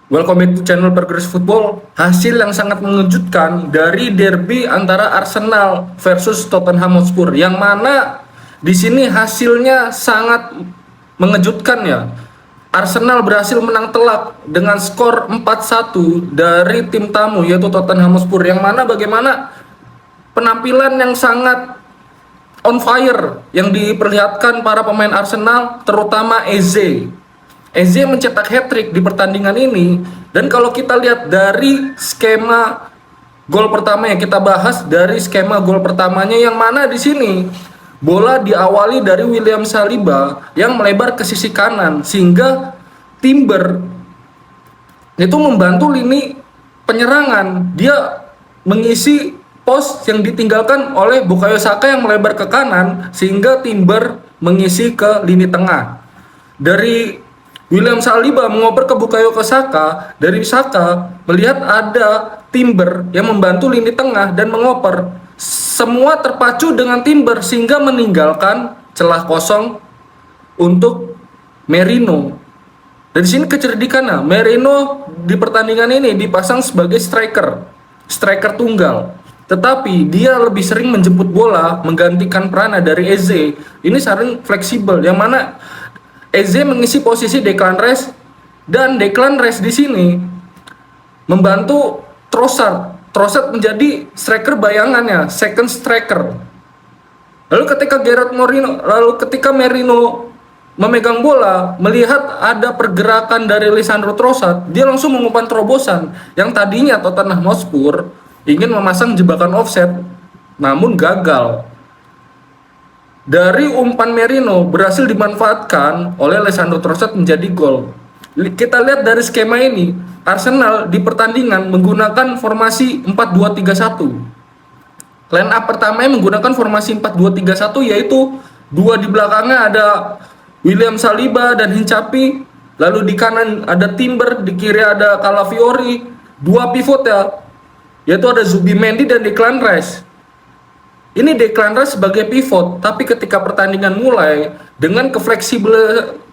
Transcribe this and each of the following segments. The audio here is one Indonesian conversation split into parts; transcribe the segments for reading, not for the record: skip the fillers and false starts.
Welcome back to channel Progress Football. Hasil yang sangat mengejutkan dari derby antara Arsenal versus Tottenham Hotspur, yang mana di sini hasilnya sangat mengejutkan ya. Arsenal berhasil menang telak dengan skor 4-1 dari tim tamu yaitu Tottenham Hotspur, yang mana bagaimana penampilan yang sangat on fire yang diperlihatkan para pemain Arsenal, terutama Eze. Eze mencetak hat-trick di pertandingan ini, dan kalau kita lihat dari skema gol pertama yang kita bahas, dari skema gol pertamanya yang mana di sini bola diawali dari William Saliba yang melebar ke sisi kanan sehingga Timber itu membantu lini penyerangan. Dia mengisi pos yang ditinggalkan oleh Bukayo Saka yang melebar ke kanan sehingga Timber mengisi ke lini tengah. Dari William Saliba mengoper ke Bukayo Saka, dari Saka melihat ada Timber yang membantu lini tengah dan mengoper. Semua terpacu dengan Timber sehingga meninggalkan celah kosong untuk Merino. Dari sini kecerdikannya, Merino di pertandingan ini dipasang sebagai striker tunggal. Tetapi dia lebih sering menjemput bola, menggantikan peran dari Eze. Ini sering fleksibel, yang mana Eze mengisi posisi Declan Rice, dan Declan Rice di sini membantu Trossard. Trossard menjadi striker bayangannya, second striker. Lalu ketika Merino memegang bola, melihat ada pergerakan dari Lisandro Trossard, dia langsung mengumpan terobosan yang tadinya Tottenham Hotspur ingin memasang jebakan offset, namun gagal. Dari umpan Merino berhasil dimanfaatkan oleh Lisandro Trossard menjadi gol. Kita lihat dari skema ini, Arsenal di pertandingan menggunakan formasi 4-2-3-1. Line up pertamanya menggunakan formasi 4-2-3-1, yaitu dua di belakangnya ada William Saliba dan Hincapi, lalu di kanan ada Timber, di kiri ada Calafiori, dua pivot ya, yaitu ada Zubimendi dan Declan Rice. Ini Declan Rice sebagai pivot, tapi ketika pertandingan mulai, dengan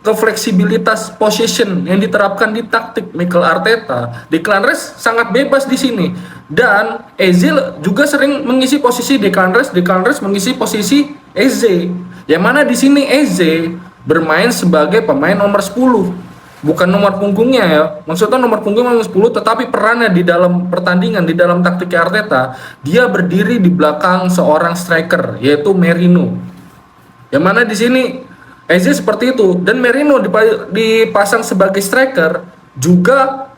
kefleksibilitas position yang diterapkan di taktik Mikel Arteta, Declan Rice sangat bebas di sini. Dan Eze juga sering mengisi posisi Declan Rice mengisi posisi Eze. Yang mana di sini Eze bermain sebagai pemain nomor 10. Bukan nomor punggungnya ya, maksudnya nomor punggung nomor 10, tetapi perannya di dalam pertandingan, di dalam taktik Arteta, dia berdiri di belakang seorang striker yaitu Merino. Yang mana di sini Eze seperti itu, dan Merino dipasang sebagai striker juga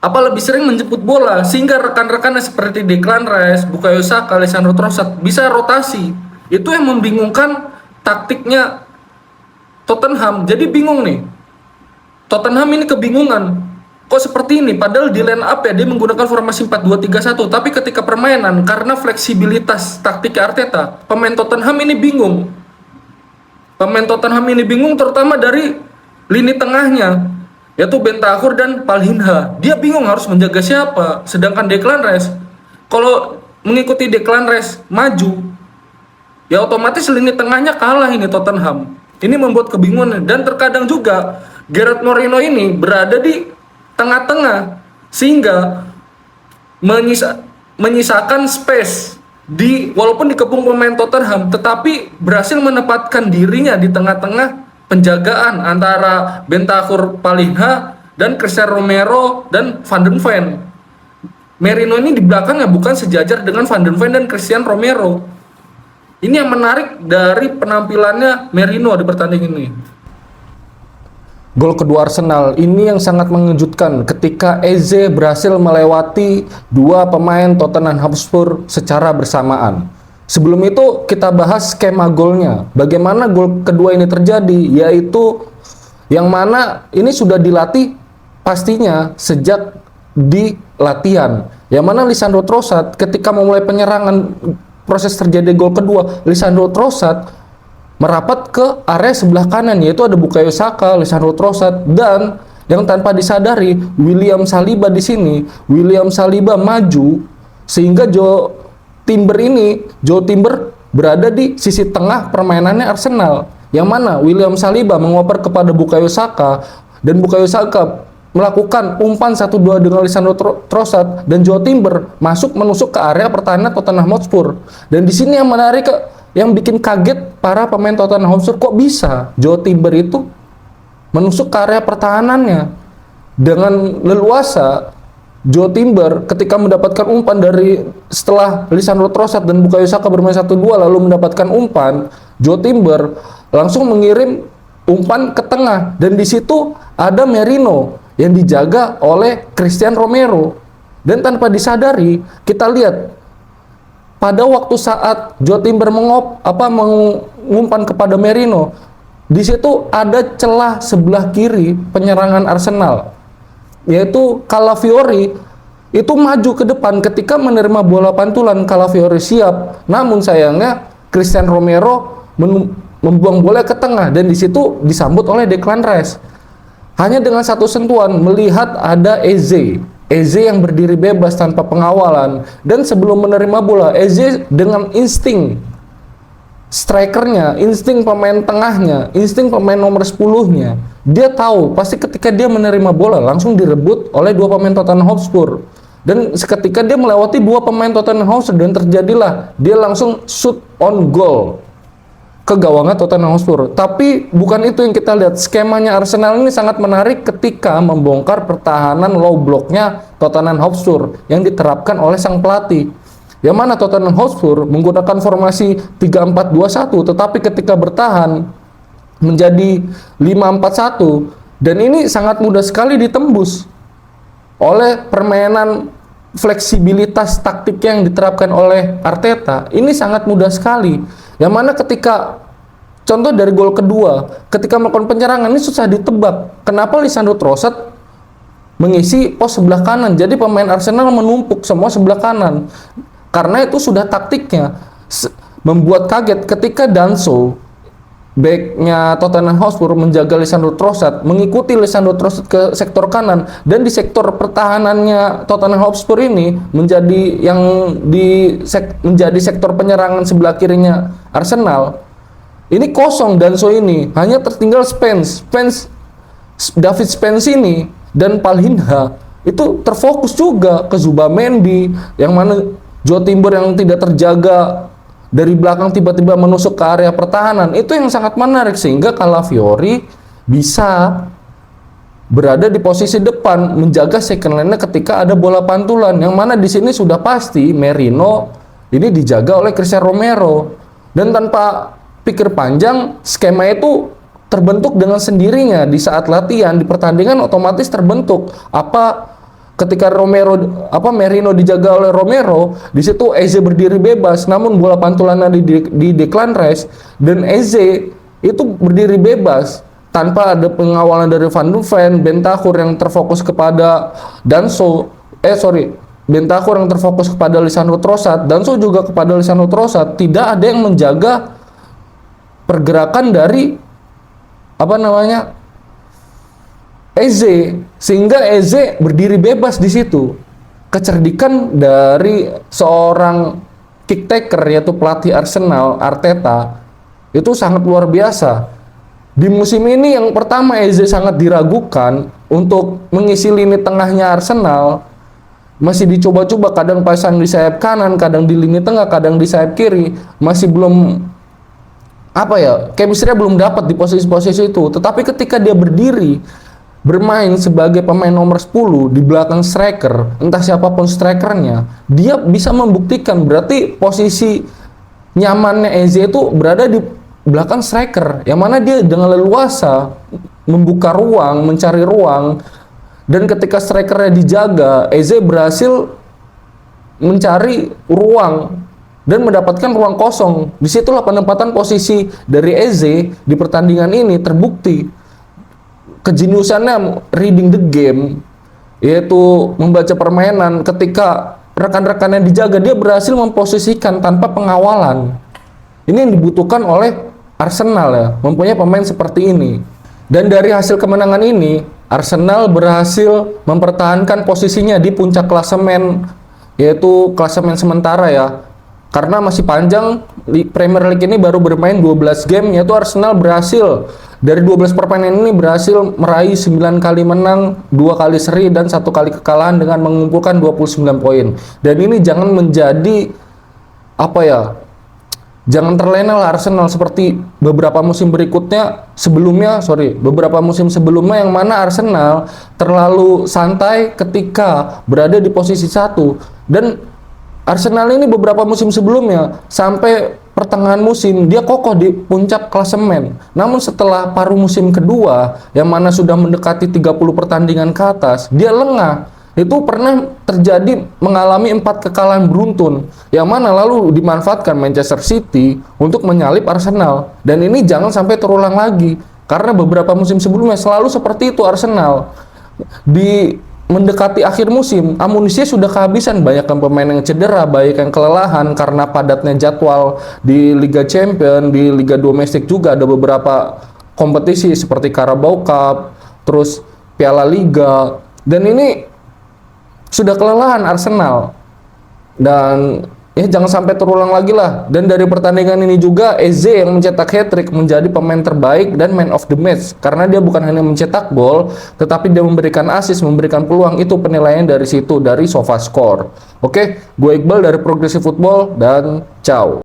lebih sering menjemput bola, sehingga rekan-rekannya seperti Declan Rice, Bukayo Saka, Lisandro Trossard bisa rotasi. Itu yang membingungkan taktiknya Tottenham. Jadi bingung nih, Tottenham ini kebingungan, kok seperti ini, padahal di line up ya dia menggunakan formasi 4-2-3-1, tapi ketika permainan karena fleksibilitas taktik Arteta, pemain Tottenham ini bingung. Terutama dari lini tengahnya, yaitu Bentancur dan Palhinha. Dia bingung harus menjaga siapa, sedangkan Declan Rice kalau mengikuti Declan Rice maju, ya otomatis lini tengahnya kalah ini Tottenham. Ini membuat kebingungan, dan terkadang juga Gerard Moreno ini berada di tengah-tengah sehingga menyisakan space walaupun dikepung pemain Tottenham, tetapi berhasil menempatkan dirinya di tengah-tengah penjagaan antara Bentancur, Palhinha, dan Christian Romero dan Van den Ven. Merino ini di belakangnya bukan sejajar dengan Van den Ven dan Christian Romero. Ini yang menarik dari penampilannya Merino di pertandingan ini. Gol kedua Arsenal ini yang sangat mengejutkan ketika Eze berhasil melewati dua pemain Tottenham Hotspur secara bersamaan. Sebelum itu kita bahas skema golnya. Bagaimana gol kedua ini terjadi, yaitu yang mana ini sudah dilatih pastinya sejak di latihan. Yang mana Lisandro Trossard ketika memulai penyerangan, proses terjadi gol kedua, Lisandro Trossard merapat ke area sebelah kanan, yaitu ada Bukayo Saka, Lisandro Trossard, dan yang tanpa disadari William Saliba di sini. William Saliba maju sehingga Joe Timber berada di sisi tengah permainannya Arsenal, yang mana William Saliba mengoper kepada Bukayo Saka, dan Bukayo Saka melakukan umpan 1-2 dengan Lisandro Trossard, dan Joe Timber menusuk ke area pertahanan Tottenham Hotspur. Dan di sini yang menarik, yang bikin kaget para pemain Tottenham Hotspur, kok bisa Joe Timber itu menusuk ke area pertahanannya dengan leluasa. Joe Timber ketika mendapatkan umpan dari setelah Lisandro Trossard dan Bukayo Saka bermain 1-2 lalu mendapatkan umpan, Joe Timber langsung mengirim umpan ke tengah, dan di situ ada Merino yang dijaga oleh Christian Romero. Dan tanpa disadari, kita lihat pada waktu saat Joe Timber mengumpan kepada Merino, di situ ada celah sebelah kiri penyerangan Arsenal, yaitu Calafiori itu maju ke depan ketika menerima bola pantulan. Calafiori siap, namun sayangnya Christian Romero membuang bola ke tengah, dan di situ disambut oleh Declan Rice. Hanya dengan satu sentuhan melihat ada Eze yang berdiri bebas tanpa pengawalan, dan sebelum menerima bola, Eze dengan insting strikernya, insting pemain tengahnya, insting pemain nomor 10-nya, dia tahu pasti ketika dia menerima bola langsung direbut oleh dua pemain Tottenham Hotspur. Dan seketika dia melewati dua pemain Tottenham Hotspur, dan terjadilah dia langsung shoot on goal ke gawangnya Tottenham Hotspur. Tapi bukan itu yang kita lihat. Skemanya Arsenal ini sangat menarik ketika membongkar pertahanan low blocknya Tottenham Hotspur yang diterapkan oleh sang pelatih. Yang mana Tottenham Hotspur menggunakan formasi 3-4-2-1, tetapi ketika bertahan menjadi 5-4-1, dan ini sangat mudah sekali ditembus oleh permainan fleksibilitas taktik yang diterapkan oleh Arteta. Ini sangat mudah sekali. Yang mana ketika contoh dari gol kedua, ketika melakukan penyerangan ini susah ditebak. Kenapa Lisandro Trossard mengisi pos sebelah kanan? Jadi pemain Arsenal menumpuk semua sebelah kanan. Karena itu sudah taktiknya. Membuat kaget ketika Danso, backnya Tottenham Hotspur, menjaga Lisandro Trossard, mengikuti Lisandro Trossard ke sektor kanan, dan di sektor pertahanannya Tottenham Hotspur ini menjadi sektor penyerangan sebelah kirinya Arsenal. Ini kosong, Danso ini hanya tertinggal David Spence ini, dan Palhinha itu terfokus juga ke Zubamendi, yang mana Joe Timber yang tidak terjaga dari belakang tiba-tiba menusuk ke area pertahanan. Itu yang sangat menarik, sehingga Calafiori bisa berada di posisi depan menjaga second line-nya ketika ada bola pantulan, yang mana di sini sudah pasti Merino ini dijaga oleh Christian Romero. Dan tanpa pikir panjang, skema itu terbentuk dengan sendirinya. Di saat latihan, di pertandingan otomatis terbentuk. Ketika Merino dijaga oleh Romero, di situ Eze berdiri bebas, namun bola pantulannya di Declan Rice, dan Eze itu berdiri bebas tanpa ada pengawalan dari Van de Ven. Bentancur yang terfokus kepada Bentancur yang terfokus kepada Lisandro Trossard, Danso juga kepada Lisandro Trossard. Tidak ada yang menjaga pergerakan dari Eze, sehingga Eze berdiri bebas di situ. Kecerdikan dari seorang kick taker, yaitu pelatih Arsenal Arteta, itu sangat luar biasa. Di musim ini yang pertama Eze sangat diragukan untuk mengisi lini tengahnya Arsenal. Masih dicoba-coba, kadang pasang di sayap kanan, kadang di lini tengah, kadang di sayap kiri. Masih belum chemistry-nya belum dapat di posisi-posisi itu. Tetapi ketika dia berdiri bermain sebagai pemain nomor 10 di belakang striker, entah siapapun strikernya, dia bisa membuktikan. Berarti posisi nyamannya Eze itu berada di belakang striker, yang mana dia dengan leluasa membuka ruang, mencari ruang, dan ketika strikernya dijaga, Eze berhasil mencari ruang dan mendapatkan ruang kosong. Disitulah penempatan posisi dari Eze di pertandingan ini terbukti. Kejeniusannya reading the game, yaitu membaca permainan. Ketika rekan-rekannya dijaga, dia berhasil memposisikan tanpa pengawalan. Ini yang dibutuhkan oleh Arsenal, ya, mempunyai pemain seperti ini. Dan dari hasil kemenangan ini, Arsenal berhasil mempertahankan posisinya di puncak klasemen, yaitu klasemen sementara, ya. karena masih panjang. Premier League ini baru bermain 12 game, yaitu Arsenal berhasil dari 12 permainan ini berhasil meraih 9 kali menang, 2 kali seri, dan 1 kali kekalahan dengan mengumpulkan 29 poin. Dan ini jangan menjadi jangan terlena lah Arsenal seperti beberapa musim sebelumnya yang mana Arsenal terlalu santai ketika berada di posisi 1. Dan Arsenal ini beberapa musim sebelumnya sampai pertengahan musim dia kokoh di puncak klasemen. Namun setelah paruh musim kedua yang mana sudah mendekati 30 pertandingan ke atas, dia lengah. Itu pernah terjadi mengalami 4 kekalahan beruntun yang mana lalu dimanfaatkan Manchester City untuk menyalip Arsenal. Dan ini jangan sampai terulang lagi karena beberapa musim sebelumnya selalu seperti itu Arsenal. Di mendekati akhir musim, amunisinya sudah kehabisan, banyak yang pemain yang cedera, banyak yang kelelahan karena padatnya jadwal di Liga Champions, di Liga Domestik juga ada beberapa kompetisi seperti Carabao Cup, terus Piala Liga, dan ini sudah kelelahan Arsenal. Dan ya jangan sampai terulang lagi lah. Dan dari pertandingan ini juga Eze yang mencetak hat-trick menjadi pemain terbaik dan man of the match karena dia bukan hanya mencetak gol tetapi dia memberikan assist, memberikan peluang. Itu penilaian dari situ, dari SofaScore. Oke, gue Iqbal dari Progressive Football dan ciao.